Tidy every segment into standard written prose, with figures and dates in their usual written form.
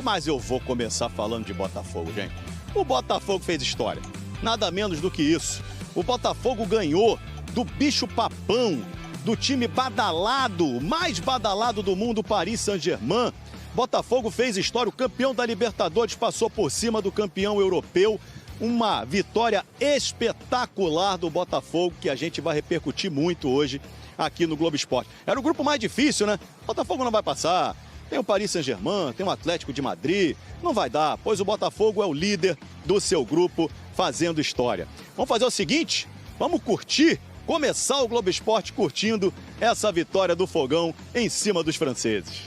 Mas eu vou começar falando de Botafogo, gente. O Botafogo fez história. Nada menos do que isso. O Botafogo ganhou do bicho-papão, do time badalado, mais badalado do mundo, Paris Saint-Germain. Botafogo fez história, o campeão da Libertadores passou por cima do campeão europeu. Uma vitória espetacular do Botafogo que a gente vai repercutir muito hoje aqui no Globo Esporte. Era o grupo mais difícil, né? Botafogo não vai passar. Tem o Paris Saint-Germain, tem o Atlético de Madrid. Não vai dar, pois o Botafogo é o líder do seu grupo fazendo história. Vamos fazer o seguinte, vamos curtir, começar o Globo Esporte curtindo essa vitória do Fogão em cima dos franceses.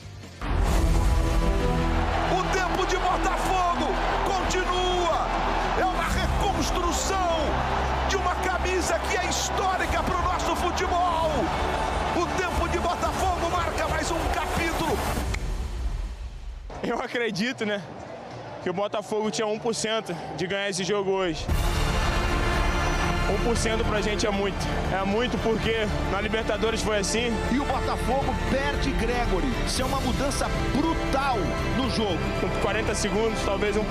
O tempo de Botafogo continua. É uma reconstrução de uma camisa que é histórica para o nosso futebol. O tempo de Botafogo marca mais um capítulo. Eu acredito, né, que o Botafogo tinha 1% de ganhar esse jogo hoje. 1% pra gente é muito. É muito porque na Libertadores foi assim. E o Botafogo perde Gregory. Isso é uma mudança brutal no jogo. Com 40 segundos, talvez 1%. O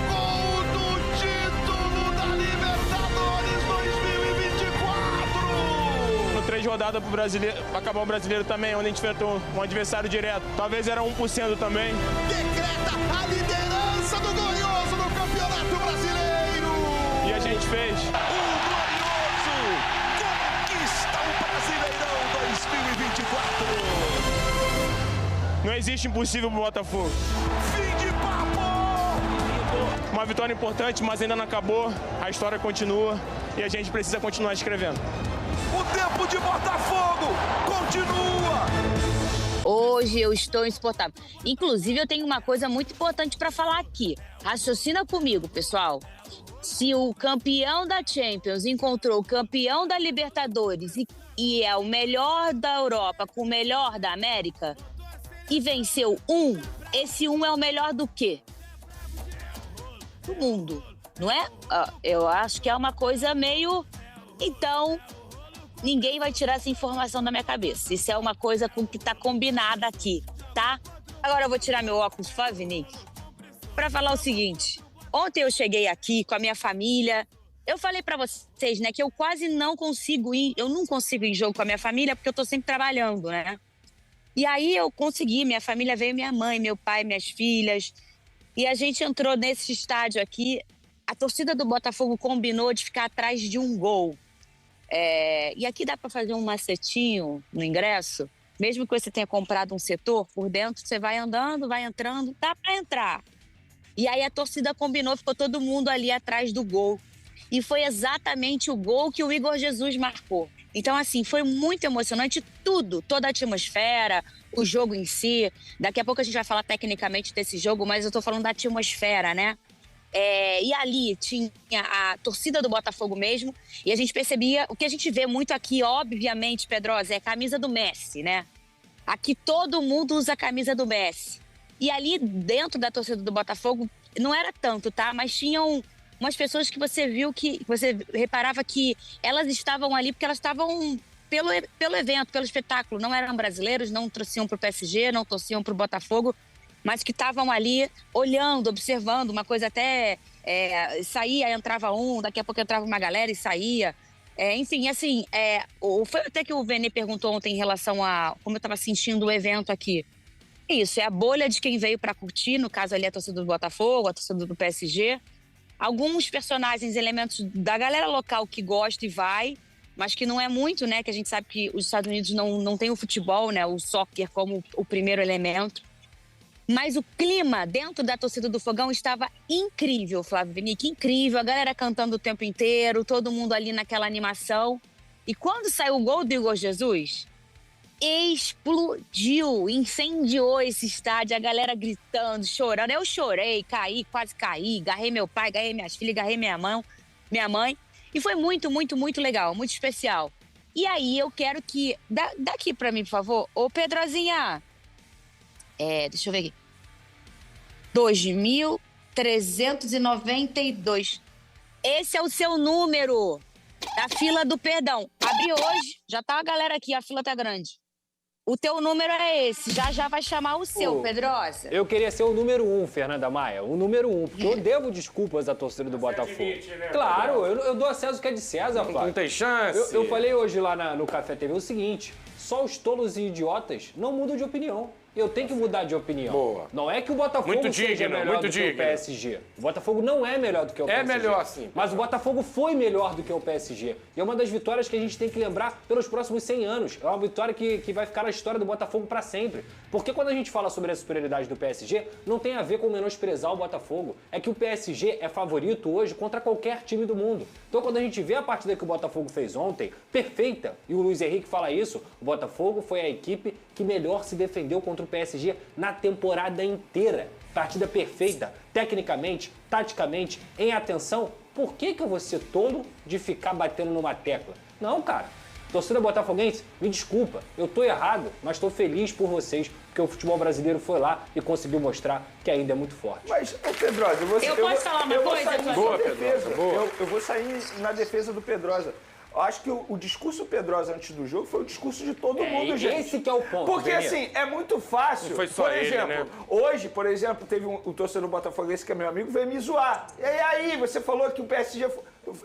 gol do título da Libertadores 2024! No 3 rodadas pro brasileiro, pra acabar o brasileiro também, onde a gente enfrentou um adversário direto. Talvez era 1% também. Decreta a liderança do Glorioso no Campeonato Brasileiro! E a gente fez. O Glorioso conquista o Brasileirão 2024! Não existe impossível pro Botafogo. Fim de papo! Uma vitória importante, mas ainda não acabou. A história continua e a gente precisa continuar escrevendo. O tempo de Botafogo continua! Hoje eu estou insuportável. Inclusive, eu tenho uma coisa muito importante para falar aqui. Raciocina comigo, pessoal. Se o campeão da Champions encontrou o campeão da Libertadores e é o melhor da Europa com o melhor da América e venceu esse é o melhor do quê? Do mundo, não é? Eu acho que é uma coisa meio... Então, ninguém vai tirar essa informação da minha cabeça. Isso é uma coisa que está combinada aqui, tá? Agora eu vou tirar meu óculos Favinic para falar o seguinte... Ontem eu cheguei aqui com a minha família. Eu falei pra vocês, né, que eu quase não consigo ir. Eu não consigo ir em jogo com a minha família porque eu tô sempre trabalhando, né? E aí eu consegui, minha família veio, minha mãe, meu pai, minhas filhas. E a gente entrou nesse estádio aqui. A torcida do Botafogo combinou de ficar atrás de um gol. E aqui dá pra fazer um macetinho no ingresso. Mesmo que você tenha comprado um setor, por dentro você vai andando, vai entrando, dá pra entrar. E aí a torcida combinou, ficou todo mundo ali atrás do gol. E foi exatamente o gol que o Igor Jesus marcou. Então, assim, foi muito emocionante tudo, toda a atmosfera, o jogo em si. Daqui a pouco a gente vai falar tecnicamente desse jogo, mas eu tô falando da atmosfera, né? E ali tinha a torcida do Botafogo mesmo, e a gente percebia, o que a gente vê muito aqui, obviamente, Pedrosa, é a camisa do Messi, né? Aqui todo mundo usa a camisa do Messi. E ali dentro da torcida do Botafogo, não era tanto, tá? Mas tinham umas pessoas que você viu que... Você reparava que elas estavam ali porque elas estavam pelo evento, pelo espetáculo. Não eram brasileiros, não torciam pro PSG, não torciam pro Botafogo, mas que estavam ali olhando, observando, uma coisa até... saía, entrava daqui a pouco entrava uma galera e saía. Enfim, assim, foi até que o Vene perguntou ontem em relação a como eu estava sentindo o evento aqui. Isso, é a bolha de quem veio para curtir, no caso ali a torcida do Botafogo, a torcida do PSG. Alguns personagens, elementos da galera local que gosta e vai, mas que não é muito, né? Que a gente sabe que os Estados Unidos não tem o futebol, né? O soccer como o primeiro elemento. Mas o clima dentro da torcida do Fogão estava incrível, Flávio Vinick, incrível. A galera cantando o tempo inteiro, todo mundo ali naquela animação. E quando saiu o gol do Igor Jesus... explodiu, incendiou esse estádio, a galera gritando, chorando. Eu chorei, caí, quase caí, agarrei meu pai, agarrei minhas filhas, agarrei minha mãe. E foi muito, muito, muito legal, muito especial. E aí eu quero que... Daqui pra mim, por favor. Ô, Pedrozinha. Deixa eu ver aqui. 2.392. Esse é o seu número da fila do perdão. Abri hoje, já tá a galera aqui, a fila tá grande. o teu número é esse. Já vai chamar o seu, Pedrosa. Eu queria ser o número 1, Fernanda Maia. O número 1, porque eu devo desculpas à torcida do Botafogo. Claro, eu dou a César o que é de César, Flávio. Não tem chance. Eu falei hoje lá no Café TV o seguinte: só os tolos e idiotas não mudam de opinião. Eu tenho que mudar de opinião. Boa. Não é que o Botafogo Muito seja digno, melhor muito do que o digno. PSG. O Botafogo não é melhor do que o PSG. É melhor, sim. Mas o Botafogo foi melhor do que o PSG. E é uma das vitórias que a gente tem que lembrar pelos próximos 100 anos. É uma vitória que vai ficar na história do Botafogo para sempre. Porque quando a gente fala sobre a superioridade do PSG, não tem a ver com menosprezar o Botafogo. É que o PSG é favorito hoje contra qualquer time do mundo. Então quando a gente vê a partida que o Botafogo fez ontem, perfeita, e o Luiz Henrique fala isso, o Botafogo foi a equipe que melhor se defendeu contra o PSG na temporada inteira. Partida perfeita, tecnicamente, taticamente, em atenção. Por que eu vou ser tolo de ficar batendo numa tecla? Não, cara. Torcida botafoguense, me desculpa, eu tô errado, mas tô feliz por vocês, porque o futebol brasileiro foi lá e conseguiu mostrar que ainda é muito forte. Mas, Pedrosa, Eu posso falar uma coisa? Eu vou sair na defesa do Pedrosa. Eu acho que o discurso do Pedrosa antes do jogo foi o discurso de todo mundo, gente. Esse que é o ponto. Porque, Benito. assim, é muito fácil. Não foi só por ele, exemplo, né? hoje, por exemplo, teve o torcedor botafoguense, que é meu amigo, veio me zoar. E aí, você falou que o PSG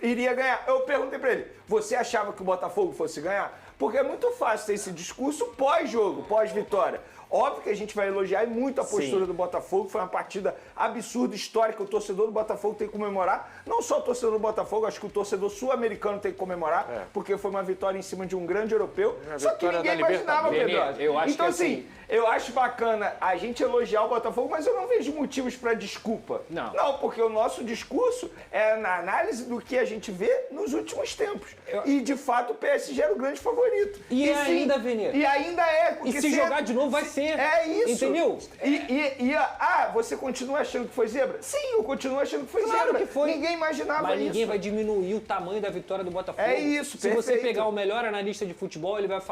iria ganhar. Eu perguntei pra ele, você achava que o Botafogo fosse ganhar? Porque é muito fácil ter esse discurso pós-jogo, pós-vitória. Óbvio que a gente vai elogiar muito a postura do Botafogo, foi uma partida absurda, histórica, o torcedor do Botafogo tem que comemorar. Não só o torcedor do Botafogo, acho que o torcedor sul-americano tem que comemorar, porque foi uma vitória em cima de um grande europeu. Só que ninguém imaginava, Pedro. Eu acho então, que assim, eu acho bacana a gente elogiar o Botafogo, mas eu não vejo motivos para desculpa. Não, porque o nosso discurso é na análise do que a gente vê nos últimos tempos. E, de fato, o PSG era o grande favorito. E ainda, Veneza. E ainda é. E se jogar de novo vai ser. É isso. Entendeu? Você continua achando que foi zebra? Sim, eu continuo achando que foi Claro zebra. que foi. Ninguém imaginava Mas isso. ninguém vai diminuir o tamanho da vitória do Botafogo. É isso, Se você perfeito. pegar o melhor analista de futebol, ele vai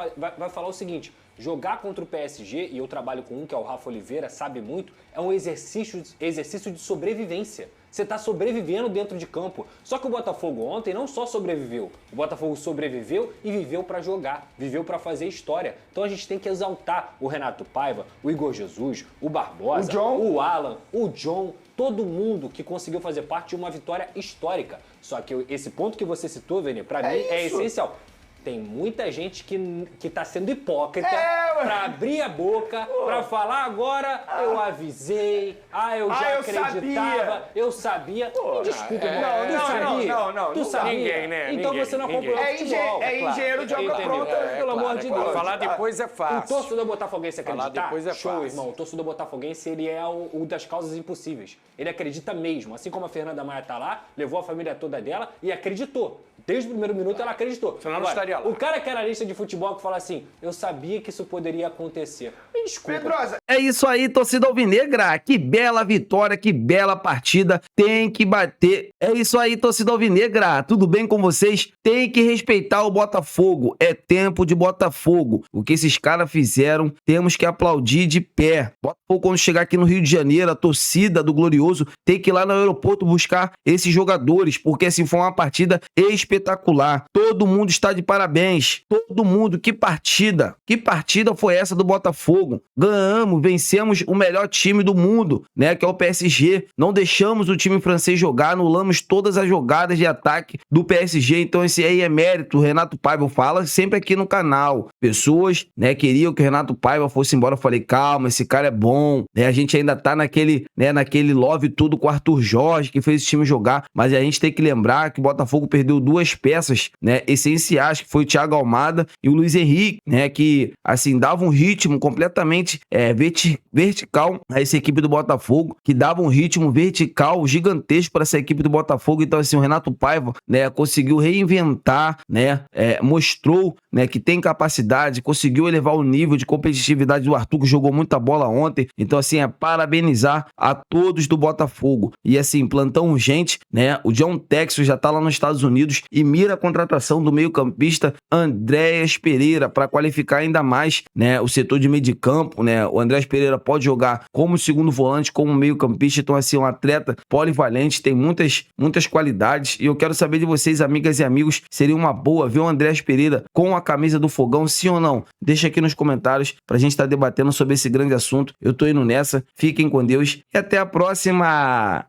falar o seguinte: jogar contra o PSG, e eu trabalho com um que é o Rafa Oliveira, sabe muito, é um exercício de sobrevivência. Você está sobrevivendo dentro de campo. Só que o Botafogo ontem não só sobreviveu. O Botafogo sobreviveu e viveu para jogar, viveu para fazer história. Então a gente tem que exaltar o Renato Paiva, o Igor Jesus, o Barbosa, o John. o Alan, o John, todo mundo que conseguiu fazer parte de uma vitória histórica. Só que esse ponto que você citou, Vene, para mim é essencial. Tem muita gente que tá sendo hipócrita pra abrir a boca, pra falar agora eu avisei, eu já acreditava, eu sabia. Me desculpa, irmão. Não. Tu sabia? Ninguém, né? Então Ninguém, você não ninguém. acompanhou o futebol. É engenheiro de obra pronta. Pelo amor de Deus. Falar depois é O fácil. torcedor botafoguense acreditar? Falar depois é Show, fácil. irmão. O torcedor botafoguense, ele é o das causas impossíveis. Ele acredita mesmo. Assim como a Fernanda Maia tá lá, levou a família toda dela e acreditou. Desde o primeiro minuto ela acreditou. Senão não estaria lá. O cara que era analista de futebol que fala assim, eu sabia que isso poderia acontecer. Me desculpa. Pedrosa, É isso aí, torcida alvinegra. Que bela vitória, que bela partida. Tem que bater. É isso aí, torcida alvinegra. Tudo bem com vocês? Tem que respeitar o Botafogo. É tempo de Botafogo. O que esses caras fizeram, temos que aplaudir de pé. Botafogo, quando chegar aqui no Rio de Janeiro, a torcida do Glorioso tem que ir lá no aeroporto buscar esses jogadores, porque assim foi uma partida espetacular. Todo mundo está de parabéns. Todo mundo. Que partida. Que partida foi essa do Botafogo? Ganhamos, vencemos o melhor time do mundo, né? Que é o PSG. Não deixamos o time francês jogar, anulamos todas as jogadas de ataque do PSG. Então esse aí é mérito. O Renato Paiva fala sempre aqui no canal. Pessoas, né, queriam que o Renato Paiva fosse embora. Eu falei, calma, esse cara é bom, né? A gente ainda tá naquele love tudo com o Arthur Jorge, que fez esse time jogar. Mas a gente tem que lembrar que o Botafogo perdeu duas peças, né, essenciais, que foi o Thiago Almada e o Luiz Henrique, né, que assim dava um ritmo completamente vertical a essa equipe do Botafogo, que dava um ritmo vertical gigantesco para essa equipe do Botafogo. Então assim, o Renato Paiva, né, conseguiu reinventar, né, mostrou, né, que tem capacidade, conseguiu elevar o nível de competitividade do Arthur, que jogou muita bola ontem. Então assim, parabenizar a todos do Botafogo. E assim, plantão urgente, né, o John Texas já tá lá nos Estados Unidos e mira a contratação do meio-campista Andréas Pereira para qualificar ainda mais né, o setor de meio de campo, né? O Andrés Pereira pode jogar como segundo volante, como meio-campista, então assim, um atleta polivalente, tem muitas qualidades, e eu quero saber de vocês, amigas e amigos, seria uma boa ver o Andrés Pereira com a camisa do Fogão, sim ou não? Deixa aqui nos comentários pra gente estar debatendo sobre esse grande assunto. Eu tô indo nessa, fiquem com Deus e até a próxima!